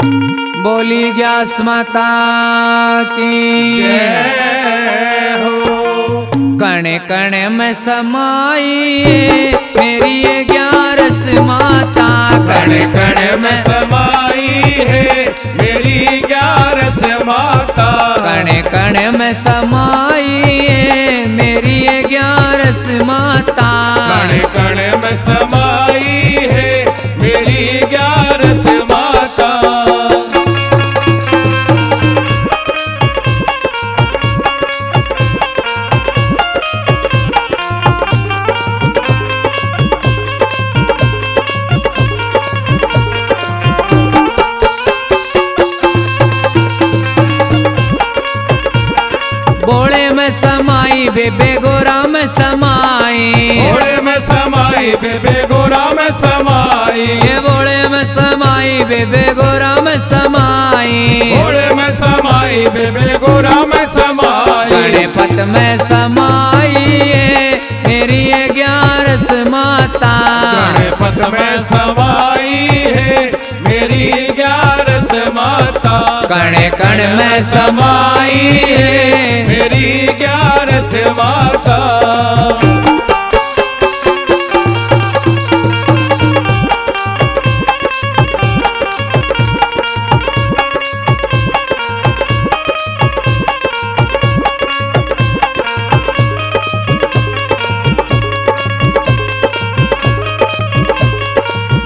बोली ग्यास माता की जय हो। कण कण में समाई मेरी ये ग्यारस माता, कण कण में समाई है मेरी ग्यारस माता, कण कण में समाई मेरी ये ग्यारस माता, कण कण में समाई है मेरी ग्यारस माता। बोले में समाई बेबे गोरा में समाई, बोले में समाई बेबे गोरा में समाई, ये बोले में समाई बेबे गोरा में समाई, बोले में समाई बेबे गोरा में समाई, गणपत में समाई मेरी ये ग्यारस माता, गणपत में समाई है मेरी ग्यारस माता, कण कण में समाई मेरी ग्यारस माता।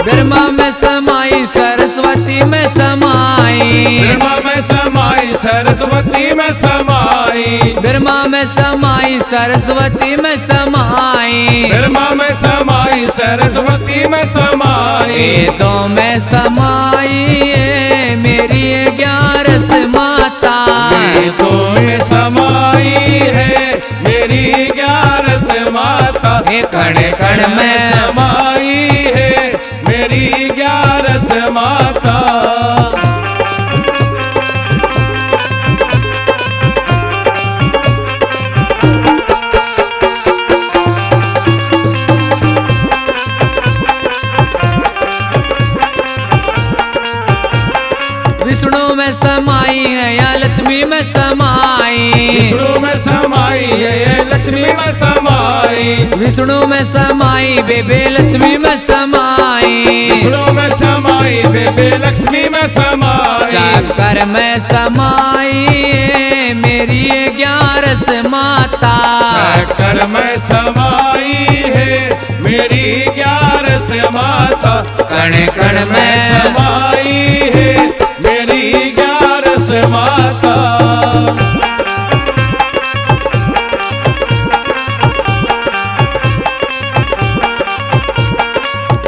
ब्रह्मा में समाई सरस्वती में समाई, ब्रह्मा में समाई सरस्वती में समाई, ब्रह्मा में समाई सरस्वती में समाई, ब्रह्मा में समाई सरस्वती में समाई, वेदों में समाई मेरी ये ग्यारस माता, वेदों में समाई है मेरी ग्यारस माता, कण कण में समाई है मेरी ग्यारस माता। विष्णु में समाई है या लक्ष्मी में समाई, विष्णु में समाई है ये लक्ष्मी में समाई, विष्णु में समाई बेबे लक्ष्मी में समाई, विष्णु में समाई बेबे लक्ष्मी में समाई, चक्कर में समाई मेरी ये ग्यारस माता, चक्कर में समाई है मेरी ग्यारस माता, कण कण में समाई है मेरी ग्यारस माता।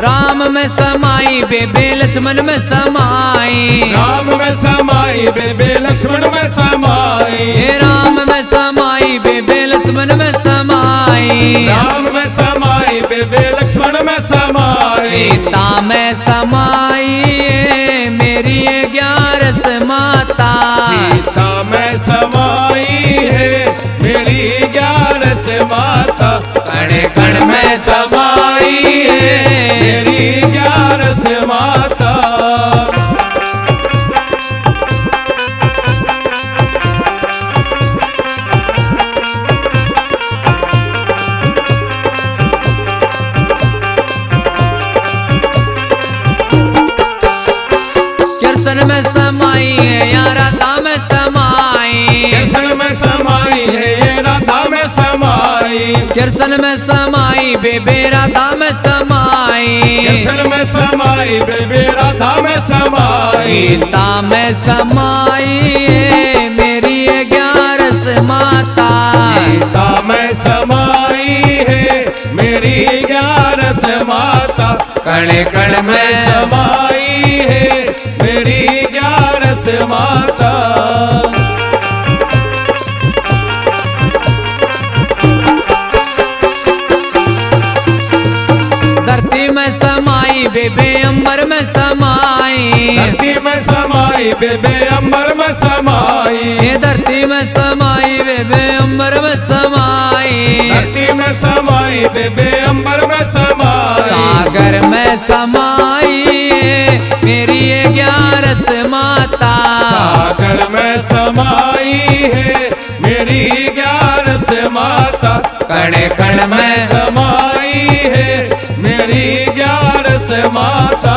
राम में समाई बेबे लक्ष्मण में समाई, राम में समाई बेबे लक्ष्मण में समाई, हे राम में समाई बेबे लक्ष्मण में समाई, राम में समाई बेबे लक्ष्मण में समाई, सीता में समाई मेरी ये ग्यारस माता, सीता में समाई है मेरी ग्यारस माता, कण कण में समाई मेरी ग्यारस माता। कृष्ण में समाई है या राधा में समाई, कृष्ण में समाई है ये राधा में समाई, कृष्ण में समाई बेबे राधा में समाई, कृष्ण में समाई बेबे राधा में समाई, गीता में समाई मेरी ये ग्यारस माता, गीता में समाई है मेरी ग्यारस माता, कण कण में समाई है मेरी ग्यारस माता। धरती में समाई बेबे अंबर में समाई, धरती में समाई बेबे अंबर में समाई, ये धरती में समाई बेबे अंबर में समाई, धरती में समाई बेबे अंबर में समाई, सागर में समाई मेरी ये ग्यारस माता, कण में समाई है मेरी 11 माता। कण कण में समाई है मेरी 11 माता।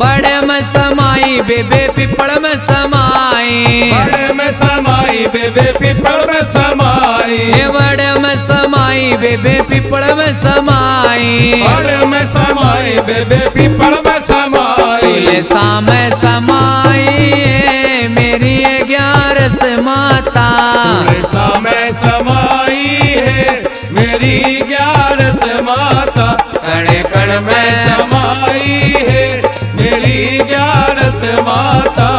बड़े में समाई बेबे पिपड़ में समाई। बड़े में समाई बेबे पीपल में समाई। ये बड़े में समाई बेबे पिपड़ में समाई। बड़े में समाई बेबे पीपल में समाई। तुलसा में समाई है मेरी 11 माता। तुलसा में समाई है मेरी 11 माता। कण कण में समाई है मेरी 11 माता।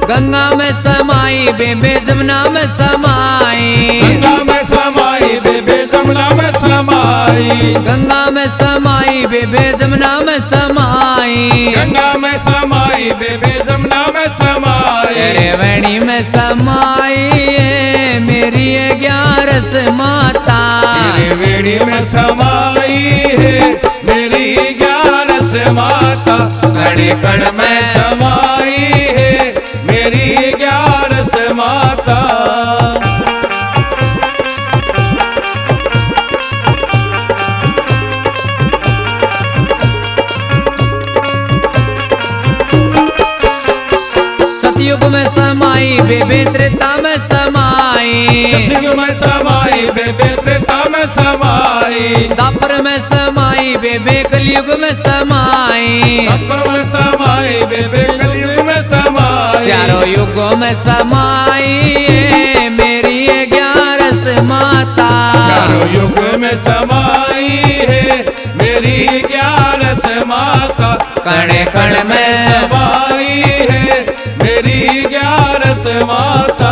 गंगा में समाई बेबे जमुना में समाई। गंगा में समाई बेबे जमुना में समाई। गंगा में समाई बेबे जमुना में समाई। गंगा में समाई बेबे जमुना में समाई। तेरे वेणी में समाई है मेरी 11 माता। तेरे वेणी में समाई है मेरी 11 माता। कण कण में समाई है मेरी 11 माता। सतयुग में समाई बेबे त्रेता में समाई। सतयुग में समाई बेबे त्रेता में समाई। दापर में समाई बेबे कलयुग में समाई। दापर में समाई बेबे कलयुग में समाई। चारों युगों में समाई है मेरी 11 माता। चारों युग में समाई है मेरी 11 माता। कण कण में समाई है मेरी 11 माता।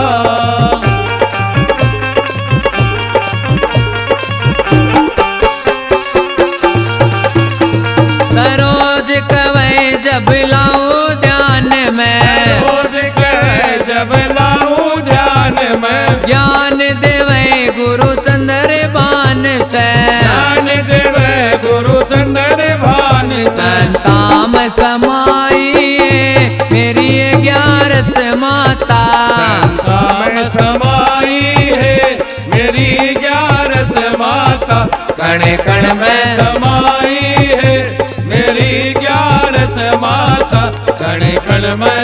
सरोज कवै जब लाऊं ध्यान में। रोज कहे जब लाऊं ध्यान में। ज्ञान देवे गुरु चंद्र भान से। ज्ञान देवे गुरु चंद्र भान से। संता में समाई है मेरी 11 माता। संता में समाई है मेरी 11 माता। कण कण में समाई है मेरी 11 माता। कण कण में